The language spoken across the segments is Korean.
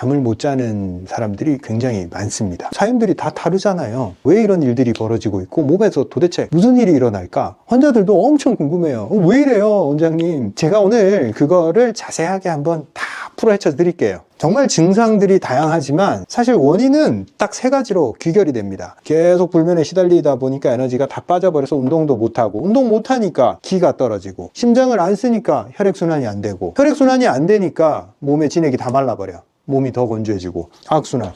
잠을 못 자는 사람들이 굉장히 많습니다. 사연들이 다 다르잖아요. 왜 이런 일들이 벌어지고 있고 몸에서 도대체 무슨 일이 일어날까? 환자들도 엄청 궁금해요. 왜 이래요, 원장님? 제가 오늘 그거를 자세하게 한번 다 풀어헤쳐 드릴게요. 정말 증상들이 다양하지만 사실 원인은 딱 세 가지로 귀결이 됩니다. 계속 불면에 시달리다 보니까 에너지가 다 빠져버려서 운동도 못하고, 운동 못하니까 기가 떨어지고, 심장을 안 쓰니까 혈액순환이 안 되고, 혈액순환이 안 되니까 몸의 진액이 다 말라버려. 몸이 더 건조해지고, 악순환,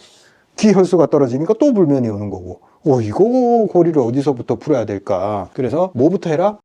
기혈수가 떨어지니까 또 불면이 오는 거고, 이거 고리를 어디서부터 풀어야 될까? 그래서 뭐부터 해라?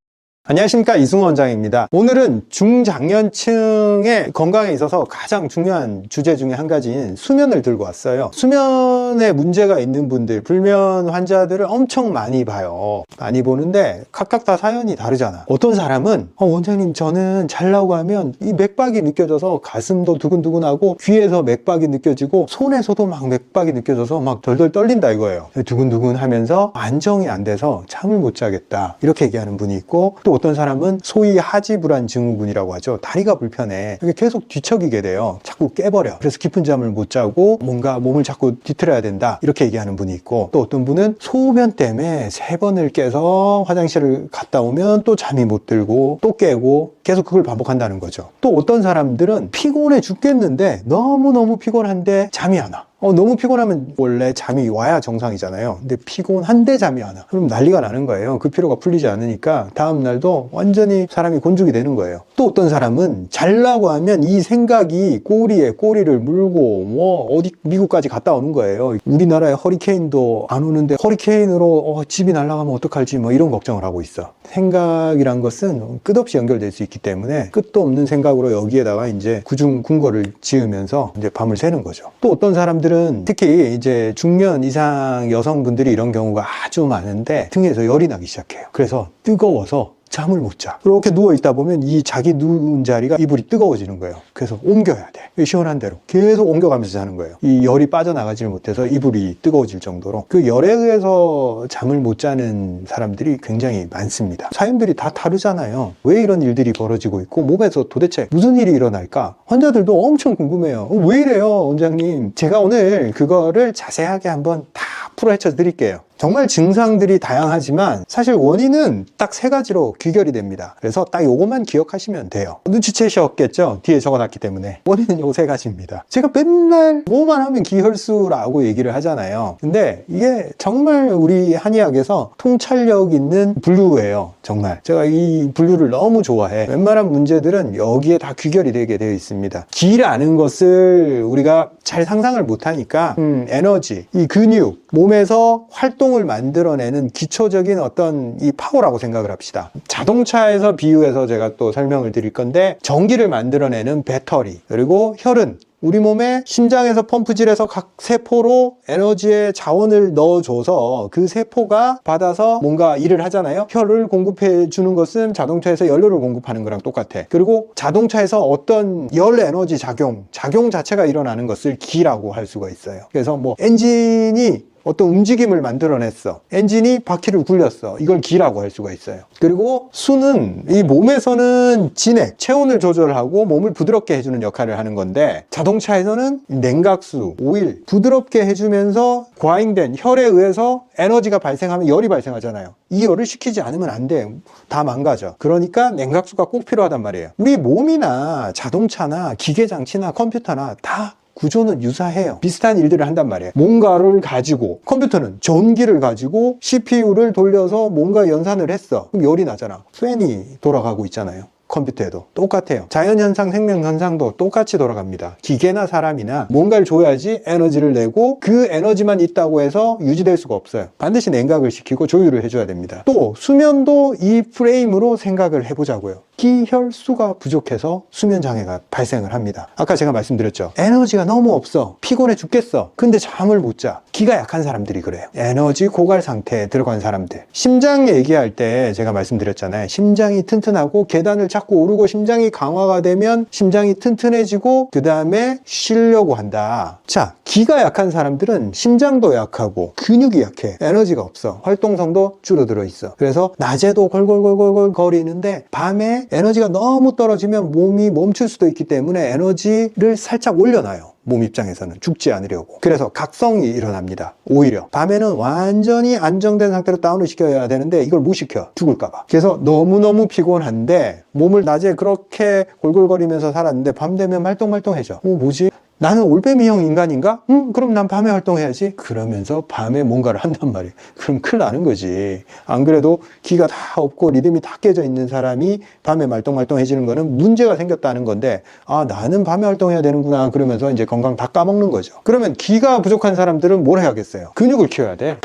안녕하십니까, 이승호 원장입니다. 오늘은 중장년층의 건강에 있어서 가장 중요한 주제 중에 한 가지인 수면을 들고 왔어요. 수면에 문제가 있는 분들, 불면 환자들을 엄청 많이 봐요. 많이 보는데 각각 다 사연이 다르잖아. 어떤 사람은 원장님, 저는 자려고 하면 이 맥박이 느껴져서 가슴도 두근두근하고 귀에서 맥박이 느껴지고 손에서도 막 맥박이 느껴져서 막 덜덜 떨린다 이거예요. 두근두근 하면서 안정이 안 돼서 잠을 못 자겠다, 이렇게 얘기하는 분이 있고, 또 어떤 사람은 소위 하지불안 증후군이라고 하죠. 다리가 불편해. 이게 계속 뒤척이게 돼요. 자꾸 깨버려. 그래서 깊은 잠을 못 자고 뭔가 몸을 자꾸 뒤틀어야 된다, 이렇게 얘기하는 분이 있고, 또 어떤 분은 소변 때문에 3번을 깨서 화장실을 갔다 오면 또 잠이 못 들고 또 깨고 계속 그걸 반복한다는 거죠. 또 어떤 사람들은 피곤해 죽겠는데 너무너무 피곤한데 잠이 안 와. 너무 피곤하면 원래 잠이 와야 정상이잖아요. 근데 피곤한데 잠이 안 와. 그럼 난리가 나는 거예요. 그 피로가 풀리지 않으니까 다음 날도 완전히 사람이 곤죽이 되는 거예요. 또 어떤 사람은 자려고 하면 이 생각이 꼬리에 꼬리를 물고 어디 미국까지 갔다 오는 거예요. 우리나라에 허리케인도 안 오는데 허리케인으로 집이 날아가면 어떡할지 이런 걱정을 하고 있어. 생각이란 것은 끝없이 연결될 수 있기 때문에 끝도 없는 생각으로 여기에다가 이제 구중궁궐을 지으면서 이제 밤을 새는 거죠. 또 어떤 사람들은 특히 이제 중년 이상 여성분들이 이런 경우가 아주 많은데 등에서 열이 나기 시작해요. 그래서 뜨거워서 잠을 못 자. 이렇게 누워있다 보면 이 자기 누운 자리가 이불이 뜨거워지는 거예요. 그래서 옮겨야 돼. 시원한 대로 계속 옮겨가면서 자는 거예요. 이 열이 빠져나가지를 못해서 이불이 뜨거워질 정도로. 그 열에 의해서 잠을 못 자는 사람들이 굉장히 많습니다. 사연들이 다 다르잖아요. 왜 이런 일들이 벌어지고 있고 몸에서 도대체 무슨 일이 일어날까? 환자들도 엄청 궁금해요. 왜 이래요, 원장님? 제가 오늘 그거를 자세하게 한번 다 풀어헤쳐 드릴게요. 정말 증상들이 다양하지만 사실 원인은 딱 세 가지로 귀결이 됩니다. 그래서 딱 요것만 기억하시면 돼요. 눈치채셨겠죠? 뒤에 적어놨기 때문에. 원인은 요 세 가지입니다. 제가 맨날 뭐만 하면 기혈수라고 얘기를 하잖아요. 근데 이게 정말 우리 한의학에서 통찰력 있는 분류예요. 정말 제가 이 분류를 너무 좋아해. 웬만한 문제들은 여기에 다 귀결이 되게 되어 있습니다. 기라는 것을 우리가 잘 상상을 못하니까 에너지, 이 근육, 몸에서 활동을 만들어내는 기초적인 어떤 이 파워라고 생각을 합시다. 자동차에서 비유해서 제가 또 설명을 드릴 건데, 전기를 만들어내는 배터리, 그리고 혈은 우리 몸에 심장에서 펌프질해서 각 세포로 에너지의 자원을 넣어줘서 그 세포가 받아서 뭔가 일을 하잖아요. 혈을 공급해 주는 것은 자동차에서 연료를 공급하는 거랑 똑같아. 그리고 자동차에서 어떤 열 에너지 작용 자체가 일어나는 것을 기라고 할 수가 있어요. 그래서 엔진이 어떤 움직임을 만들어냈어. 엔진이 바퀴를 굴렸어. 이걸 기라고 할 수가 있어요. 그리고 수는 이 몸에서는 진액, 체온을 조절하고 몸을 부드럽게 해주는 역할을 하는 건데, 자동차에서는 냉각수, 오일, 부드럽게 해주면서 과잉된 혈에 의해서 에너지가 발생하면 열이 발생하잖아요. 이 열을 식히지 않으면 안 돼. 다 망가져. 그러니까 냉각수가 꼭 필요하단 말이에요. 우리 몸이나 자동차나 기계장치나 컴퓨터나 다 구조는 유사해요. 비슷한 일들을 한단 말이에요. 뭔가를 가지고, 컴퓨터는 전기를 가지고 CPU를 돌려서 뭔가 연산을 했어. 그럼 열이 나잖아. 팬이 돌아가고 있잖아요. 컴퓨터에도 똑같아요. 자연현상, 생명현상도 똑같이 돌아갑니다. 기계나 사람이나 뭔가를 줘야지 에너지를 내고, 그 에너지만 있다고 해서 유지될 수가 없어요. 반드시 냉각을 시키고 조율을 해줘야 됩니다. 또 수면도 이 프레임으로 생각을 해보자고요. 기혈수가 부족해서 수면 장애가 발생을 합니다. 아까 제가 말씀드렸죠. 에너지가 너무 없어. 피곤해 죽겠어. 근데 잠을 못 자. 기가 약한 사람들이 그래요. 에너지 고갈 상태에 들어간 사람들. 심장 얘기할 때 제가 말씀드렸잖아요. 심장이 튼튼하고 계단을 자꾸 오르고 심장이 강화가 되면 심장이 튼튼해지고 그 다음에 쉬려고 한다. 자, 기가 약한 사람들은 심장도 약하고 근육이 약해. 에너지가 없어. 활동성도 줄어들어 있어. 그래서 낮에도 걸걸걸걸걸 거리는데 밤에 에너지가 너무 떨어지면 몸이 멈출 수도 있기 때문에 에너지를 살짝 올려놔요. 몸 입장에서는 죽지 않으려고. 그래서 각성이 일어납니다. 오히려 밤에는 완전히 안정된 상태로 다운을 시켜야 되는데 이걸 못 시켜, 죽을까봐. 그래서 너무너무 피곤한데 몸을 낮에 그렇게 골골거리면서 살았는데 밤 되면 말똥말똥해져. 뭐지? 나는 올빼미형 인간인가? 그럼 난 밤에 활동해야지. 그러면서 밤에 뭔가를 한단 말이에요. 그럼 큰일 나는 거지. 안 그래도 기가 다 없고 리듬이 다 깨져 있는 사람이 밤에 말똥말똥해지는 거는 문제가 생겼다는 건데, 아, 나는 밤에 활동해야 되는구나. 그러면서 이제 건강 다 까먹는 거죠. 그러면 기가 부족한 사람들은 뭘 해야겠어요? 근육을 키워야 돼.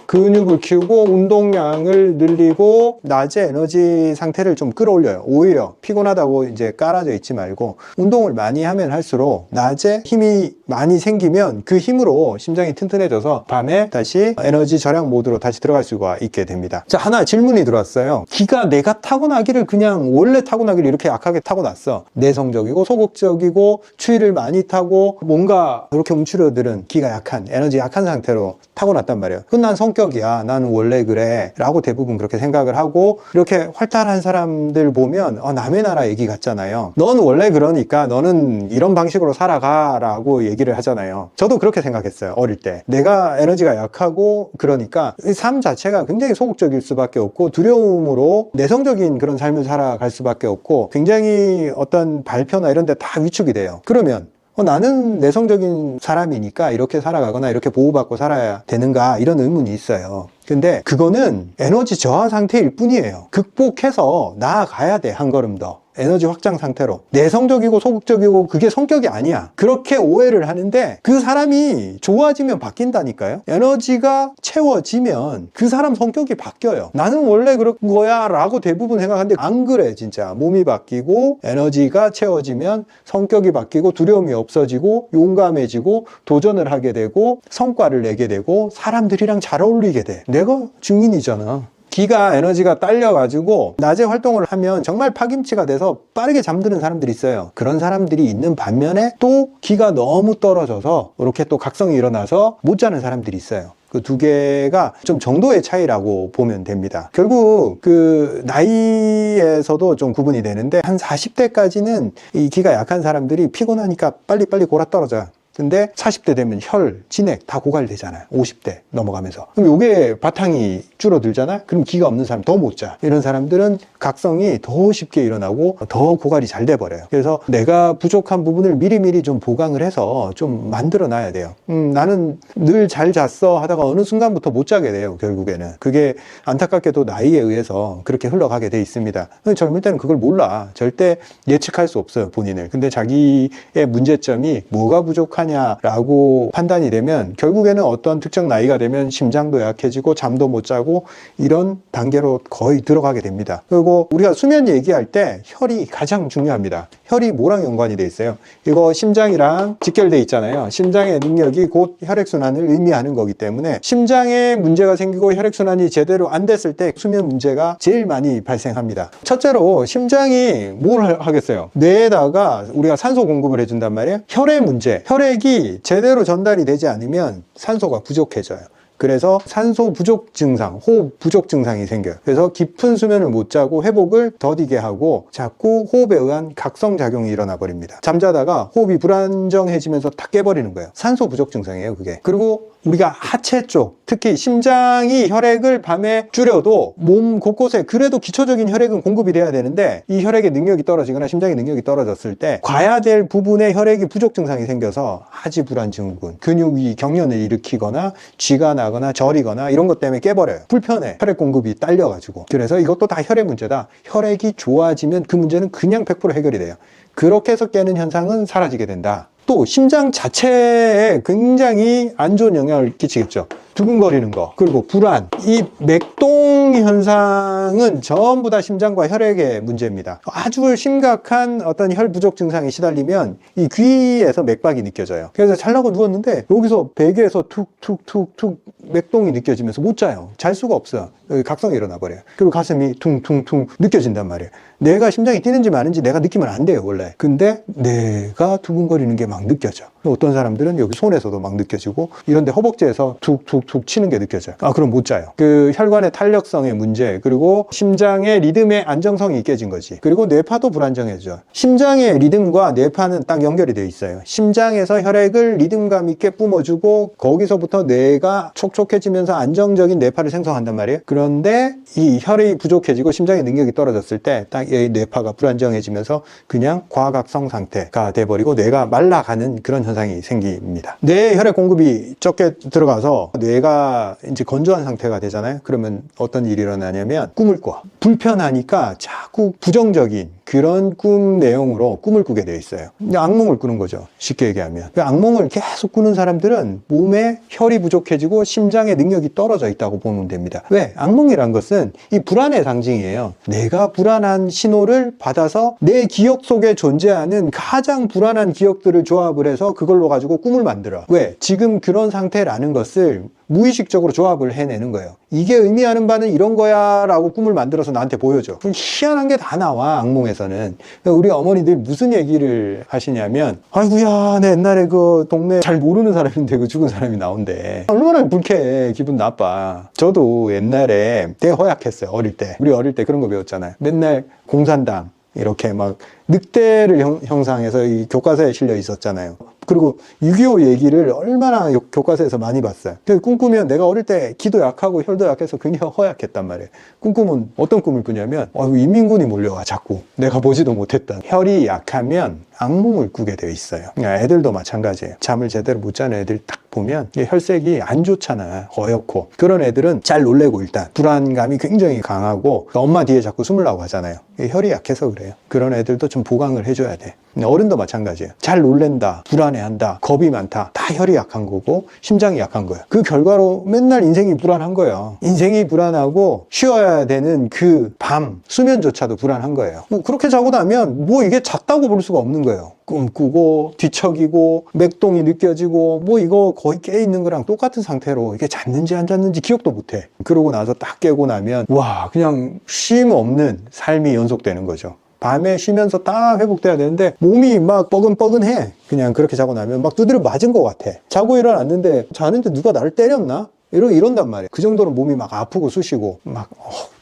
근육을 키우고 운동량을 늘리고 낮에 에너지 상태를 좀 끌어올려요. 오히려 피곤하다고 이제 깔아져 있지 말고 운동을 많이 하면 할수록 낮에 힘이 많이 생기면 그 힘으로 심장이 튼튼해져서 밤에 다시 에너지 절약 모드로 다시 들어갈 수가 있게 됩니다. 자, 하나 질문이 들어왔어요. 기가 내가 타고나기를 그냥 원래 타고나기를 이렇게 약하게 타고났어. 내성적이고 소극적이고 추위를 많이 타고 뭔가 이렇게 움츠러드는 기가 약한, 에너지 약한 상태로 타고났단 말이에요. 그건 난 성격이야. 나는 원래 그래. 라고 대부분 그렇게 생각을 하고, 이렇게 활달한 사람들 보면 남의 나라 얘기 같잖아요. 넌 원래 그러니까 너는 이런 방식으로 살아가 라고 얘기를 하잖아요. 저도 그렇게 생각했어요. 어릴 때. 내가 에너지가 약하고 그러니까 삶 자체가 굉장히 소극적일 수밖에 없고 두려움으로 내성적인 그런 삶을 살아갈 수밖에 없고 굉장히 어떤 발표나 이런 데 다 위축이 돼요. 그러면 나는 내성적인 사람이니까 이렇게 살아가거나 이렇게 보호받고 살아야 되는가, 이런 의문이 있어요. 근데 그거는 에너지 저하 상태일 뿐이에요. 극복해서 나아가야 돼, 한 걸음 더. 에너지 확장 상태로. 내성적이고 소극적이고 그게 성격이 아니야. 그렇게 오해를 하는데 그 사람이 좋아지면 바뀐다니까요. 에너지가 채워지면 그 사람 성격이 바뀌어요. 나는 원래 그런 거야 라고 대부분 생각하는데 안 그래. 진짜 몸이 바뀌고 에너지가 채워지면 성격이 바뀌고 두려움이 없어지고 용감해지고 도전을 하게 되고 성과를 내게 되고 사람들이랑 잘 어울리게 돼. 내가 증인이잖아. 기가 에너지가 딸려가지고 낮에 활동을 하면 정말 파김치가 돼서 빠르게 잠드는 사람들이 있어요. 그런 사람들이 있는 반면에 또 기가 너무 떨어져서 이렇게 또 각성이 일어나서 못 자는 사람들이 있어요. 그 두 개가 좀 정도의 차이라고 보면 됩니다. 결국 그 나이에서도 좀 구분이 되는데 한 40대까지는 이 기가 약한 사람들이 피곤하니까 빨리빨리 골아떨어져요. 근데 40대 되면 혈, 진액 다 고갈되잖아요. 50대 넘어가면서. 그럼 이게 바탕이 줄어들잖아요. 그럼 기가 없는 사람 더 못 자. 이런 사람들은 각성이 더 쉽게 일어나고 더 고갈이 잘 돼버려요. 그래서 내가 부족한 부분을 미리미리 좀 보강을 해서 좀 만들어 놔야 돼요. 나는 늘 잘 잤어 하다가 어느 순간부터 못 자게 돼요. 결국에는. 그게 안타깝게도 나이에 의해서 그렇게 흘러가게 돼 있습니다. 젊을 때는 그걸 몰라. 절대 예측할 수 없어요. 본인을. 근데 자기의 문제점이 뭐가 부족한 라고 판단이 되면 결국에는 어떤 특정 나이가 되면 심장도 약해지고 잠도 못 자고 이런 단계로 거의 들어가게 됩니다. 그리고 우리가 수면 얘기할 때 혈이 가장 중요합니다. 혈이 뭐랑 연관이 돼 있어요? 이거 심장이랑 직결돼 있잖아요. 심장의 능력이 곧 혈액순환을 의미하는 거기 때문에 심장에 문제가 생기고 혈액순환이 제대로 안 됐을 때 수면 문제가 제일 많이 발생합니다. 첫째로 심장이 뭘 하겠어요? 뇌에다가 우리가 산소 공급을 해준단 말이에요. 혈의 문제, 혈액이 제대로 전달이 되지 않으면 산소가 부족해져요. 그래서 산소 부족 증상, 호흡 부족 증상이 생겨요. 그래서 깊은 수면을 못 자고 회복을 더디게 하고 자꾸 호흡에 의한 각성작용이 일어나 버립니다. 잠자다가 호흡이 불안정해지면서 다 깨버리는 거예요. 산소 부족 증상이에요, 그게. 그리고 우리가 하체 쪽, 특히 심장이 혈액을 밤에 줄여도 몸 곳곳에 그래도 기초적인 혈액은 공급이 돼야 되는데 이 혈액의 능력이 떨어지거나 심장의 능력이 떨어졌을 때 가야 될 부분에 혈액이 부족 증상이 생겨서 하지불안 증후군, 근육이 경련을 일으키거나 쥐가 나거나 저리거나 이런 것 때문에 깨버려요. 불편해. 혈액 공급이 딸려가지고. 그래서 이것도 다 혈액 문제다. 혈액이 좋아지면 그 문제는 그냥 100% 해결이 돼요. 그렇게 해서 깨는 현상은 사라지게 된다. 또 심장 자체에 굉장히 안 좋은 영향을 끼치겠죠. 두근거리는 거, 그리고 불안. 이 맥동 현상은 전부 다 심장과 혈액의 문제입니다. 아주 심각한 어떤 혈 부족 증상에 시달리면 이 귀에서 맥박이 느껴져요. 그래서 잘라고 누웠는데 여기서 베개에서 툭툭툭툭 맥동이 느껴지면서 못 자요. 잘 수가 없어. 여기 각성이 일어나 버려요. 그리고 가슴이 퉁퉁퉁 느껴진단 말이에요. 내가 심장이 뛰는지 마는지 내가 느끼면 안 돼요, 원래. 근데 내가 두근거리는 게 막 느껴져. 어떤 사람들은 여기 손에서도 막 느껴지고, 이런데 허벅지에서 툭툭툭 치는 게 느껴져요. 그럼 못 자요. 그 혈관의 탄력성의 문제, 그리고 심장의 리듬의 안정성이 깨진 거지. 그리고 뇌파도 불안정해져. 심장의 리듬과 뇌파는 딱 연결이 돼 있어요. 심장에서 혈액을 리듬감 있게 뿜어주고, 거기서부터 뇌가 촉촉해지면서 안정적인 뇌파를 생성한단 말이에요. 그런데 이 혈액이 부족해지고 심장의 능력이 떨어졌을 때 딱 이 뇌파가 불안정해지면서 그냥 과각성 상태가 돼버리고 뇌가 말라가는 그런 현상이 생깁니다. 뇌에 혈액 공급이 적게 들어가서 뇌가 이제 건조한 상태가 되잖아요. 그러면 어떤 일이 일어나냐면 꿈을 꿔. 불편하니까 자꾸 부정적인 그런 꿈 내용으로 꿈을 꾸게 돼 있어요. 악몽을 꾸는 거죠. 쉽게 얘기하면. 그 악몽을 계속 꾸는 사람들은 몸에 혈이 부족해지고 심장의 능력이 떨어져 있다고 보면 됩니다. 왜? 악몽이란 것은 이 불안의 상징이에요. 내가 불안한 신호를 받아서 내 기억 속에 존재하는 가장 불안한 기억들을 조합을 해서 그걸로 가지고 꿈을 만들어. 왜? 지금 그런 상태라는 것을 무의식적으로 조합을 해내는 거예요. 이게 의미하는 바는 이런 거야 라고 꿈을 만들어서 나한테 보여줘. 희한한 게 다 나와, 악몽에서는. 우리 어머니들 무슨 얘기를 하시냐면, 아이고야, 내 옛날에 그 동네 잘 모르는 사람인데 그 죽은 사람이 나온대. 얼마나 불쾌해. 기분 나빠. 저도 옛날에 되게 허약했어요, 어릴 때. 우리 어릴 때 그런 거 배웠잖아요. 맨날 공산당 이렇게 막 늑대를 형상해서 이 교과서에 실려 있었잖아요. 그리고 6.25 얘기를 얼마나 교과서에서 많이 봤어요. 그래서 꿈꾸면 내가 어릴 때 기도 약하고 혈도 약해서 굉장히 허약했단 말이에요. 꿈꾸면 어떤 꿈을 꾸냐면 인민군이 몰려와 자꾸 내가 보지도 못했던. 혈이 약하면 악몽을 꾸게 되어 있어요. 애들도 마찬가지예요. 잠을 제대로 못 자는 애들 딱 보면 혈색이 안 좋잖아. 어렵고. 그런 애들은 잘 놀래고 일단 불안감이 굉장히 강하고 엄마 뒤에 자꾸 숨으려고 하잖아요. 혈이 약해서 그래요. 그런 애들도 좀 보강을 해줘야 돼. 어른도 마찬가지예요. 잘 놀랜다, 불안해한다, 겁이 많다. 다 혈이 약한 거고 심장이 약한 거예요. 그 결과로 맨날 인생이 불안한 거예요. 인생이 불안하고 쉬어야 되는 그 밤 수면조차도 불안한 거예요. 그렇게 자고 나면 이게 잤다고 볼 수가 없는 거예요. 꿈꾸고 뒤척이고 맥동이 느껴지고 이거 거의 깨있는 거랑 똑같은 상태로 이게 잤는지 안 잤는지 기억도 못해. 그러고 나서 딱 깨고 나면 와, 그냥 쉼 없는 삶이 연속되는 거죠. 밤에 쉬면서 딱 회복돼야 되는데 몸이 막 뻐근뻐근해. 그냥 그렇게 자고 나면 막 두드려 맞은 것 같아. 자고 일어났는데 자는데 누가 나를 때렸나? 이런단 말이에요. 그 정도로 몸이 막 아프고 쑤시고 막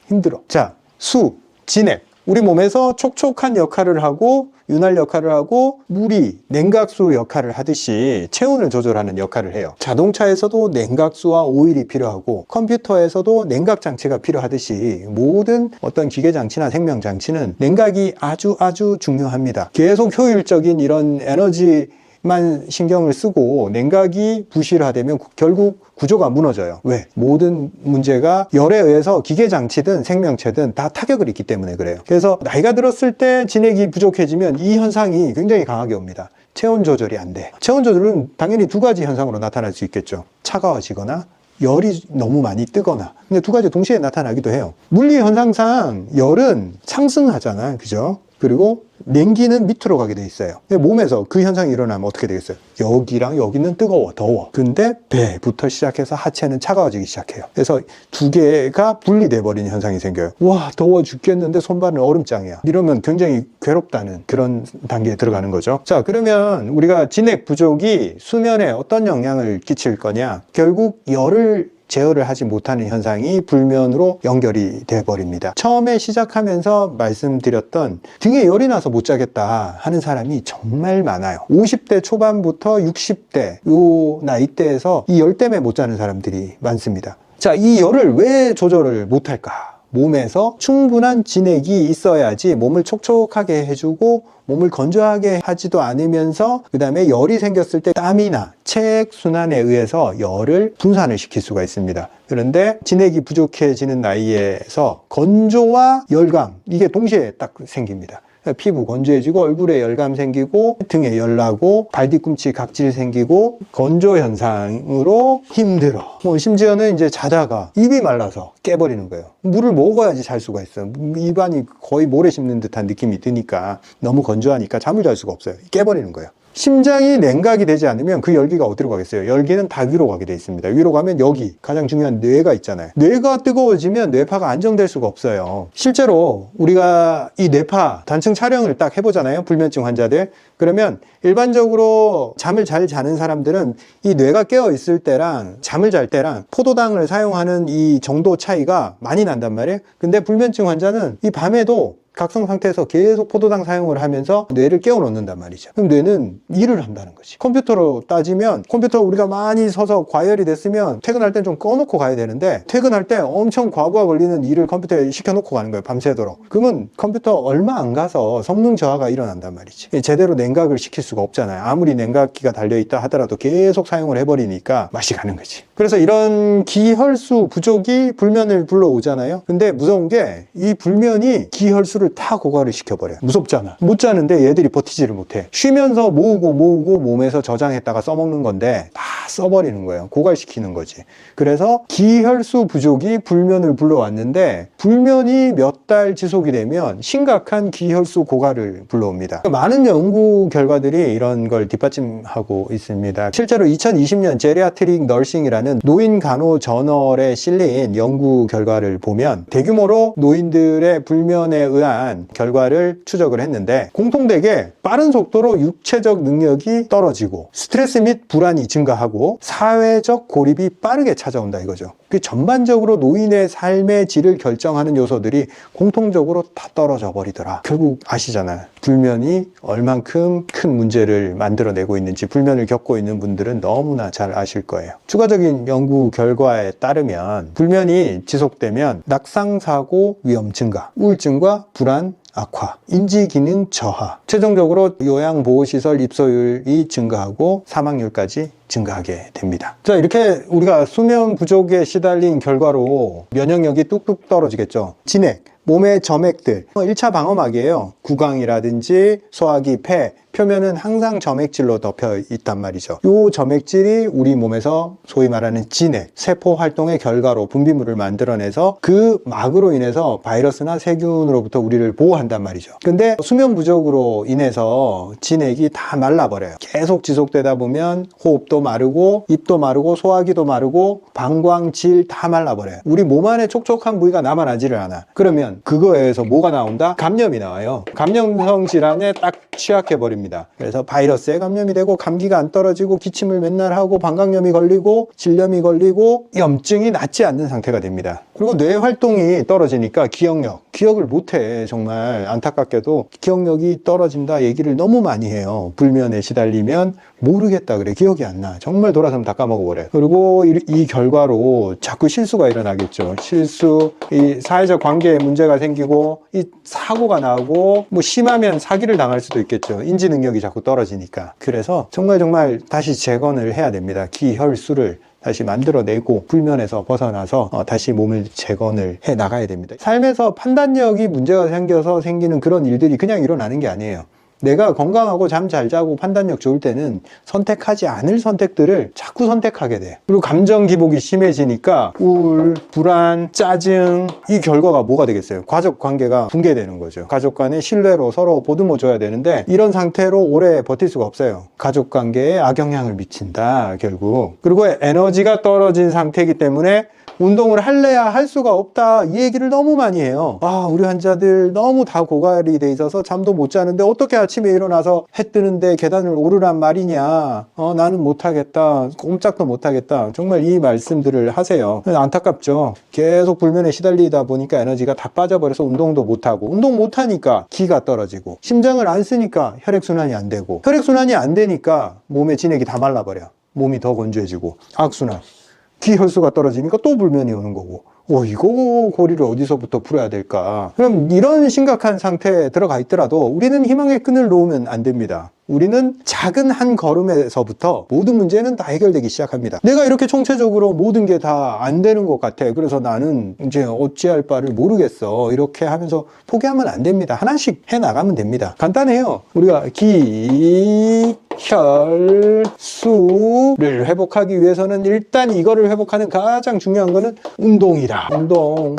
힘들어. 자, 진액. 우리 몸에서 촉촉한 역할을 하고 윤활 역할을 하고 물이 냉각수 역할을 하듯이 체온을 조절하는 역할을 해요. 자동차에서도 냉각수와 오일이 필요하고 컴퓨터에서도 냉각 장치가 필요하듯이 모든 어떤 기계 장치나 생명 장치는 냉각이 아주 중요합니다. 계속 효율적인 이런 에너지만 신경을 쓰고 냉각이 부실화되면 결국 구조가 무너져요. 왜? 모든 문제가 열에 의해서 기계장치든 생명체든 다 타격을 입기 때문에 그래요. 그래서 나이가 들었을 때 진액이 부족해지면 이 현상이 굉장히 강하게 옵니다. 체온 조절이 안 돼. 체온 조절은 당연히 두 가지 현상으로 나타날 수 있겠죠. 차가워지거나 열이 너무 많이 뜨거나. 근데 두 가지 동시에 나타나기도 해요. 물리 현상상 열은 상승하잖아요. 그죠? 그리고 냉기는 밑으로 가게 돼 있어요. 몸에서 그 현상이 일어나면 어떻게 되겠어요? 여기랑 여기는 뜨거워, 더워. 근데 배부터 시작해서 하체는 차가워지기 시작해요. 그래서 두 개가 분리돼 버리는 현상이 생겨요. 와, 더워 죽겠는데 손발은 얼음장이야. 이러면 굉장히 괴롭다는 그런 단계에 들어가는 거죠. 자, 그러면 우리가 진액 부족이 수면에 어떤 영향을 끼칠 거냐? 결국 열을 제어를 하지 못하는 현상이 불면으로 연결이 돼버립니다. 처음에 시작하면서 말씀드렸던 등에 열이 나서 못 자겠다 하는 사람이 정말 많아요. 50대 초반부터 60대 요 나이대에서 이 열 때문에 못 자는 사람들이 많습니다. 자, 이 열을 왜 조절을 못할까? 몸에서 충분한 진액이 있어야지 몸을 촉촉하게 해주고 몸을 건조하게 하지도 않으면서 그 다음에 열이 생겼을 때 땀이나 체액 순환에 의해서 열을 분산을 시킬 수가 있습니다. 그런데 진액이 부족해지는 나이에서 건조와 열감 이게 동시에 딱 생깁니다. 피부 건조해지고 얼굴에 열감 생기고 등에 열 나고 발 뒤꿈치 각질 생기고 건조 현상으로 힘들어. 심지어는 이제 자다가 입이 말라서 깨버리는 거예요. 물을 먹어야지 잘 수가 있어요. 입안이 거의 모래 씹는 듯한 느낌이 드니까 너무 건조하니까 잠을 잘 수가 없어요. 깨버리는 거예요. 심장이 냉각이 되지 않으면 그 열기가 어디로 가겠어요? 열기는 다 위로 가게 돼 있습니다. 위로 가면 여기 가장 중요한 뇌가 있잖아요. 뇌가 뜨거워지면 뇌파가 안정될 수가 없어요. 실제로 우리가 이 뇌파 단층 촬영을 딱 해보잖아요. 불면증 환자들. 그러면 일반적으로 잠을 잘 자는 사람들은 이 뇌가 깨어 있을 때랑 잠을 잘 때랑 포도당을 사용하는 이 정도 차이가 많이 난단 말이에요. 근데 불면증 환자는 이 밤에도 각성 상태에서 계속 포도당 사용을 하면서 뇌를 깨워 놓는단 말이죠. 그럼 뇌는 일을 한다는 거지. 컴퓨터로 따지면 컴퓨터 우리가 많이 서서 과열이 됐으면 퇴근할 땐 좀 꺼놓고 가야 되는데 퇴근할 때 엄청 과부하 걸리는 일을 컴퓨터에 시켜놓고 가는 거예요. 밤새도록. 그러면 컴퓨터 얼마 안 가서 성능 저하가 일어난단 말이지. 제대로 냉각을 시킬 수가 없잖아요. 아무리 냉각기가 달려있다 하더라도 계속 사용을 해버리니까 맛이 가는 거지. 그래서 이런 기혈수 부족이 불면을 불러오잖아요. 근데 무서운 게 이 불면이 기혈수를 다 고갈을 시켜버려요. 무섭잖아. 못 자는데 얘들이 버티지를 못해. 쉬면서 모으고 몸에서 저장했다가 써먹는 건데 다 써버리는 거예요. 고갈시키는 거지. 그래서 기혈수 부족이 불면을 불러왔는데 불면이 몇 달 지속이 되면 심각한 기혈수 고갈을 불러옵니다. 많은 연구 결과들이 이런 걸 뒷받침하고 있습니다. 실제로 2020년 제리아트릭 널싱이라는 노인 간호 저널에 실린 연구 결과를 보면 대규모로 노인들의 불면에 의한 결과를 추적을 했는데 공통되게 빠른 속도로 육체적 능력이 떨어지고 스트레스 및 불안이 증가하고 사회적 고립이 빠르게 찾아온다 이거죠. 그 전반적으로 노인의 삶의 질을 결정하는 요소들이 공통적으로 다 떨어져 버리더라. 결국 아시잖아요. 불면이 얼만큼 큰 문제를 만들어내고 있는지 불면을 겪고 있는 분들은 너무나 잘 아실 거예요. 추가적인 연구 결과에 따르면 불면이 지속되면 낙상사고 위험 증가, 우울증과 불안, 악화, 인지기능 저하, 최종적으로 요양보호시설 입소율이 증가하고 사망률까지 증가하게 됩니다. 자, 이렇게 우리가 수면 부족에 시달린 결과로 면역력이 뚝뚝 떨어지겠죠. 진액, 몸의 점액들, 1차 방어막이에요. 구강이라든지 소화기, 폐, 표면은 항상 점액질로 덮여 있단 말이죠. 이 점액질이 우리 몸에서 소위 말하는 진액, 세포 활동의 결과로 분비물을 만들어내서 그 막으로 인해서 바이러스나 세균으로부터 우리를 보호한단 말이죠. 근데 수면 부족으로 인해서 진액이 다 말라버려요. 계속 지속되다 보면 호흡도 마르고 입도 마르고 소화기도 마르고 방광질 다 말라버려요. 우리 몸 안에 촉촉한 부위가 남아나지를 않아. 그러면 그거에 의해서 뭐가 나온다? 감염이 나와요. 감염성 질환에 딱 취약해버립니다. 그래서 바이러스에 감염이 되고 감기가 안 떨어지고 기침을 맨날 하고 방광염이 걸리고 질염이 걸리고 염증이 낫지 않는 상태가 됩니다. 그리고 뇌 활동이 떨어지니까 기억을 못해. 정말 안타깝게도 기억력이 떨어진다 얘기를 너무 많이 해요. 불면에 시달리면 모르겠다 그래. 기억이 안 나. 정말 돌아서면 다 까먹어버려요. 그리고 이 결과로 자꾸 실수가 일어나겠죠. 실수, 이 사회적 관계에 문제가 생기고 이 사고가 나고 뭐 심하면 사기를 당할 수도 있겠죠. 인지 능력이 자꾸 떨어지니까. 그래서 정말 다시 재건을 해야 됩니다. 기혈수를 다시 만들어내고 불면에서 벗어나서 다시 몸을 재건을 해 나가야 됩니다. 삶에서 판단력이 문제가 생겨서 생기는 그런 일들이 그냥 일어나는 게 아니에요. 내가 건강하고 잠 잘 자고 판단력 좋을 때는 선택하지 않을 선택들을 자꾸 선택하게 돼. 그리고 감정 기복이 심해지니까 우울, 불안, 짜증, 이 결과가 뭐가 되겠어요? 가족 관계가 붕괴되는 거죠. 가족 간의 신뢰로 서로 보듬어 줘야 되는데 이런 상태로 오래 버틸 수가 없어요. 가족 관계에 악영향을 미친다 결국. 그리고 에너지가 떨어진 상태이기 때문에 운동을 할래야 할 수가 없다 이 얘기를 너무 많이 해요. 우리 환자들 너무 다 고갈이 돼 있어서 잠도 못 자는데 어떻게 아침에 일어나서 해 뜨는데 계단을 오르란 말이냐, 나는 못하겠다, 꼼짝도 못하겠다. 정말 이 말씀들을 하세요. 안타깝죠. 계속 불면에 시달리다 보니까 에너지가 다 빠져버려서 운동도 못하고, 운동 못하니까 기가 떨어지고, 심장을 안 쓰니까 혈액순환이 안 되고, 혈액순환이 안 되니까 몸에 진액이 다 말라버려. 몸이 더 건조해지고, 악순환, 기혈수가 떨어지니까 또 불면이 오는 거고, 이거 고리를 어디서부터 풀어야 될까? 그럼 이런 심각한 상태에 들어가 있더라도 우리는 희망의 끈을 놓으면 안 됩니다. 우리는 작은 한 걸음에서부터 모든 문제는 다 해결되기 시작합니다. 내가 이렇게 총체적으로 모든 게 다 안 되는 것 같아. 그래서 나는 이제 어찌할 바를 모르겠어. 이렇게 하면서 포기하면 안 됩니다. 하나씩 해 나가면 됩니다. 간단해요. 우리가 혈수를 회복하기 위해서는 일단 이거를 회복하는 가장 중요한 거는 운동이다. 운동.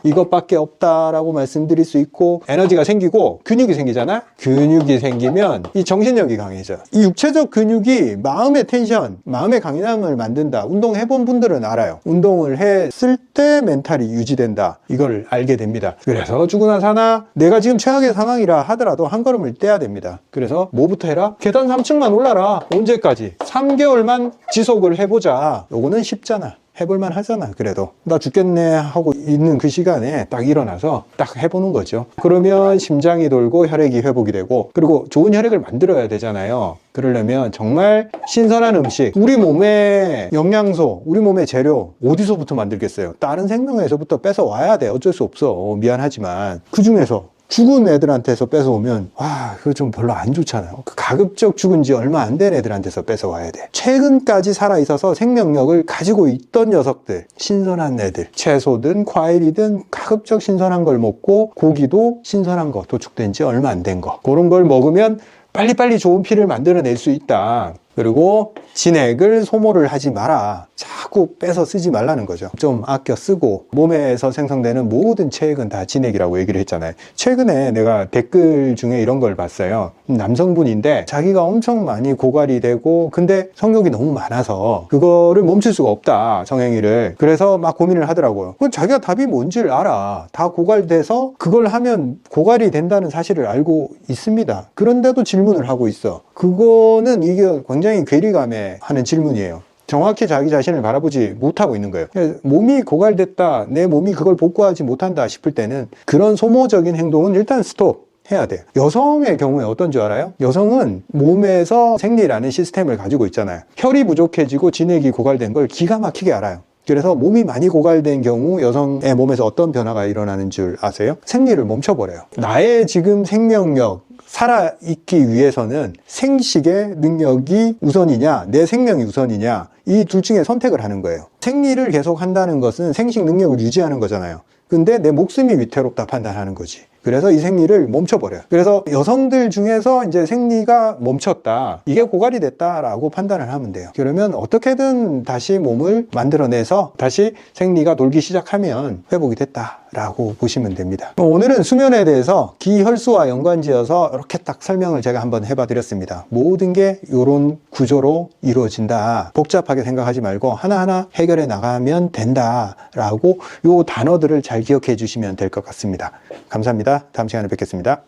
이것밖에 없다라고 말씀드릴 수 있고, 에너지가 생기고 근육이 생기잖아? 근육이 생기면 이 정신력이 강해져. 이 육체적 근육이 마음의 텐션, 마음의 강인함을 만든다. 운동해본 분들은 알아요. 운동을 했을 때 멘탈이 유지된다. 이걸 알게 됩니다. 그래서 죽으나 사나 내가 지금 최악의 상황이라 하더라도 한 걸음을 떼야 됩니다. 그래서 뭐부터 해라? 계단 3층만 올라라. 언제까지? 3개월만 지속을 해보자. 요거는 쉽잖아. 해볼만 하잖아. 그래도 나 죽겠네 하고 있는 그 시간에 딱 일어나서 딱 해보는 거죠. 그러면 심장이 돌고 혈액이 회복이 되고, 그리고 좋은 혈액을 만들어야 되잖아요. 그러려면 정말 신선한 음식, 우리 몸의 영양소, 우리 몸의 재료 어디서부터 만들겠어요? 다른 생명에서부터 뺏어 와야 돼. 어쩔 수 없어. 미안하지만 그 중에서 죽은 애들한테서 뺏어오면 그거 좀 별로 안 좋잖아요. 가급적 죽은 지 얼마 안 된 애들한테서 뺏어와야 돼. 최근까지 살아있어서 생명력을 가지고 있던 녀석들, 신선한 애들, 채소든 과일이든 가급적 신선한 걸 먹고, 고기도 신선한 거, 도축된 지 얼마 안 된 거, 그런 걸 먹으면 빨리빨리 좋은 피를 만들어낼 수 있다. 그리고 진액을 소모를 하지 마라. 자꾸 빼서 쓰지 말라는 거죠. 좀 아껴 쓰고, 몸에서 생성되는 모든 체액은 다 진액이라고 얘기를 했잖아요. 최근에 내가 댓글 중에 이런 걸 봤어요. 남성분인데 자기가 엄청 많이 고갈이 되고, 근데 성욕이 너무 많아서 그거를 멈출 수가 없다, 성행위를. 그래서 막 고민을 하더라고요. 자기가 답이 뭔지를 알아. 다 고갈돼서 그걸 하면 고갈이 된다는 사실을 알고 있습니다. 그런데도 질문을 하고 있어. 그거는 이게 굉장히 괴리감에 하는 질문이에요. 정확히 자기 자신을 바라보지 못하고 있는 거예요. 몸이 고갈됐다, 내 몸이 그걸 복구하지 못한다 싶을 때는 그런 소모적인 행동은 일단 스톱 해야 돼요. 여성의 경우에 어떤 줄 알아요? 여성은 몸에서 생리라는 시스템을 가지고 있잖아요. 혈이 부족해지고 진액이 고갈된 걸 기가 막히게 알아요. 그래서 몸이 많이 고갈된 경우 여성의 몸에서 어떤 변화가 일어나는 줄 아세요? 생리를 멈춰버려요. 나의 지금 생명력, 살아있기 위해서는 생식의 능력이 우선이냐, 내 생명이 우선이냐, 이 둘 중에 선택을 하는 거예요. 생리를 계속 한다는 것은 생식 능력을 유지하는 거잖아요. 근데 내 목숨이 위태롭다 판단하는 거지. 그래서 이 생리를 멈춰버려요. 그래서 여성들 중에서 이제 생리가 멈췄다, 이게 고갈이 됐다라고 판단을 하면 돼요. 그러면 어떻게든 다시 몸을 만들어내서 다시 생리가 돌기 시작하면 회복이 됐다라고 보시면 됩니다. 오늘은 수면에 대해서 기혈수와 연관지어서 이렇게 딱 설명을 제가 한번 해봐 드렸습니다. 모든 게 이런 구조로 이루어진다. 복잡하게 생각하지 말고 하나하나 해결해 나가면 된다라고 이 단어들을 잘 기억해 주시면 될 것 같습니다. 감사합니다. 다음 시간에 뵙겠습니다.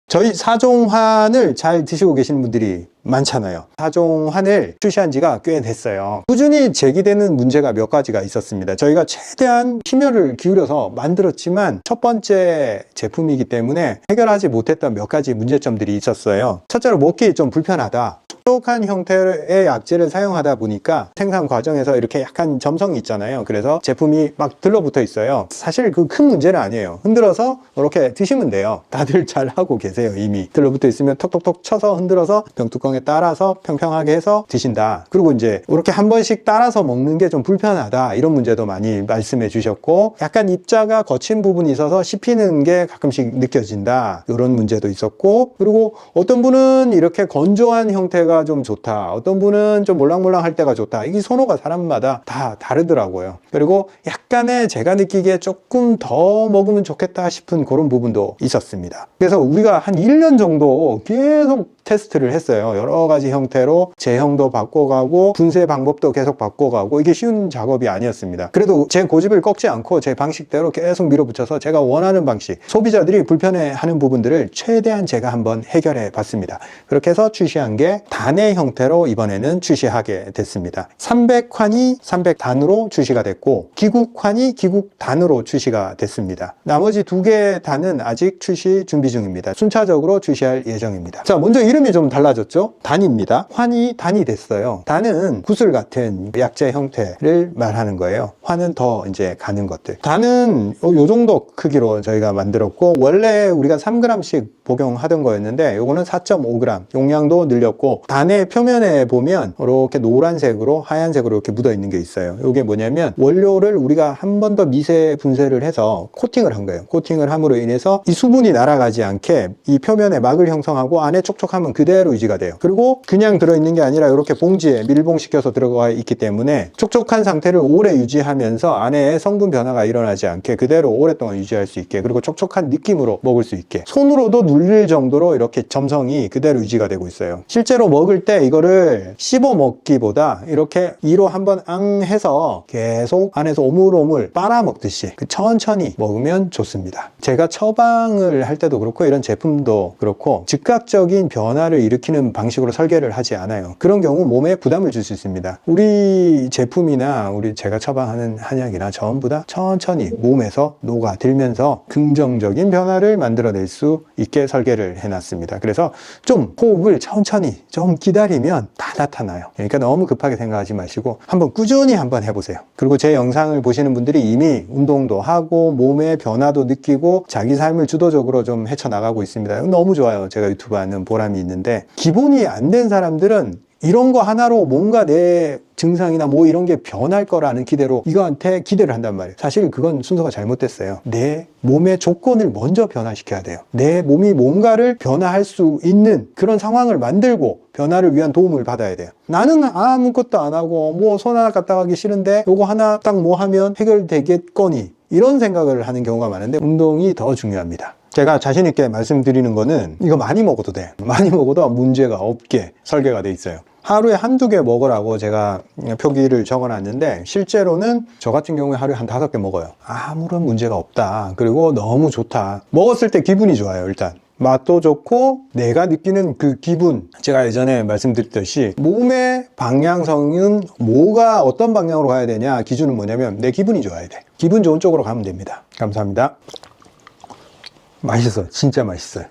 저희 사종환을 잘 드시고 계시는 분들이 많잖아요. 사종환을 출시한 지가 꽤 됐어요. 꾸준히 제기되는 문제가 몇 가지가 있었습니다. 저희가 최대한 심혈을 기울여서 만들었지만 첫 번째 제품이기 때문에 해결하지 못했던 몇 가지 문제점들이 있었어요. 첫째로 먹기 좀 불편하다. 촉촉한 형태의 약재를 사용하다 보니까 생산 과정에서 이렇게 약간 점성이 있잖아요. 그래서 제품이 막 들러붙어 있어요. 사실 그 큰 문제는 아니에요. 흔들어서 이렇게 드시면 돼요. 다들 잘 하고 계세요. 이미 들러붙어 있으면 톡톡톡 쳐서 흔들어서 병뚜껑에 따라서 평평하게 해서 드신다. 그리고 이제 이렇게 한 번씩 따라서 먹는 게 좀 불편하다, 이런 문제도 많이 말씀해 주셨고, 약간 입자가 거친 부분이 있어서 씹히는 게 가끔씩 느껴진다, 이런 문제도 있었고, 그리고 어떤 분은 이렇게 건조한 형태가 좀 좋다, 어떤 분은 좀 몰랑몰랑 할 때가 좋다. 이게 선호가 사람마다 다 다르더라고요. 그리고 약간의 제가 느끼기에 조금 더 먹으면 좋겠다 싶은 그런 부분도 있었습니다. 그래서 우리가 한 1년 정도 계속 테스트를 했어요. 여러 가지 형태로 제형도 바꿔가고 분쇄 방법도 계속 바꿔가고, 이게 쉬운 작업이 아니었습니다. 그래도 제 고집을 꺾지 않고 제 방식대로 계속 밀어붙여서 제가 원하는 방식, 소비자들이 불편해하는 부분들을 최대한 제가 한번 해결해 봤습니다. 그렇게 해서 출시한 게 단의 형태로 이번에는 출시하게 됐습니다. 300환이 300단으로 출시가 됐고, 기국환이 기국단으로 출시가 됐습니다. 나머지 2개 단은 아직 출시 준비 중입니다. 순차적으로 출시할 예정입니다. 자, 먼저 이름이 좀 달라졌죠? 단입니다. 환이 단이 됐어요. 단은 구슬 같은 약재 형태를 말하는 거예요. 환은 더 이제 가는 것들. 단은 요 정도 크기로 저희가 만들었고, 원래 우리가 3g씩 복용하던 거였는데 요거는 4.5g, 용량도 늘렸고, 단의 표면에 보면 이렇게 노란색으로 하얀색으로 이렇게 묻어 있는 게 있어요. 이게 뭐냐면 원료를 우리가 한 번 더 미세 분쇄를 해서 코팅을 한 거예요. 코팅을 함으로 인해서 이 수분이 날아가지 않게 이 표면에 막을 형성하고 안에 촉촉하면 그대로 유지가 돼요. 그리고 그냥 들어있는 게 아니라 이렇게 봉지에 밀봉시켜서 들어가 있기 때문에 촉촉한 상태를 오래 유지하면서 안에 성분 변화가 일어나지 않게 그대로 오랫동안 유지할 수 있게, 그리고 촉촉한 느낌으로 먹을 수 있게, 손으로도 눌릴 정도로 이렇게 점성이 그대로 유지가 되고 있어요. 실제로 먹을 때 이거를 씹어 먹기보다 이렇게 이로 한번 앙 해서 계속 안에서 오물오물 빨아 먹듯이 천천히 먹으면 좋습니다. 제가 처방을 할 때도 그렇고 이런 제품도 그렇고 즉각적인 변화를 일으키는 방식으로 설계를 하지 않아요. 그런 경우 몸에 부담을 줄 수 있습니다. 우리 제품이나 제가 처방하는 한약이나 전부 다 천천히 몸에서 녹아들면서 긍정적인 변화를 만들어낼 수 있게 설계를 해놨습니다. 그래서 좀 호흡을 천천히 좀 기다리면 다 나타나요. 그러니까 너무 급하게 생각하지 마시고 한번 꾸준히 한번 해보세요. 그리고 제 영상을 보시는 분들이 이미 운동도 하고 몸의 변화도 느끼고 자기 삶을 주도적으로 좀 헤쳐나가고 있습니다. 너무 좋아요. 제가 유튜브 하는 보람이 있는데, 기본이 안 된 사람들은 이런 거 하나로 뭔가 내 증상이나 뭐 이런 게 변할 거라는 기대로 이거한테 기대를 한단 말이에요. 사실 그건 순서가 잘못됐어요. 내 몸의 조건을 먼저 변화시켜야 돼요. 내 몸이 뭔가를 변화할 수 있는 그런 상황을 만들고 변화를 위한 도움을 받아야 돼요. 나는 아무것도 안 하고 뭐 손 하나 갖다 가기 싫은데 요거 하나 딱 뭐 하면 해결되겠거니, 이런 생각을 하는 경우가 많은데 운동이 더 중요합니다. 제가 자신 있게 말씀드리는 거는 이거 많이 먹어도 돼. 많이 먹어도 문제가 없게 설계가 돼 있어요. 하루에 한두 개 먹으라고 제가 표기를 적어놨는데 실제로는 저 같은 경우에 하루에 한 5개 먹어요. 아무런 문제가 없다. 그리고 너무 좋다. 먹었을 때 기분이 좋아요. 일단 맛도 좋고 내가 느끼는 그 기분, 제가 예전에 말씀드렸듯이 몸의 방향성은 뭐가 어떤 방향으로 가야 되냐, 기준은 뭐냐면 내 기분이 좋아야 돼. 기분 좋은 쪽으로 가면 됩니다. 감사합니다. 맛있어요. 진짜 맛있어요.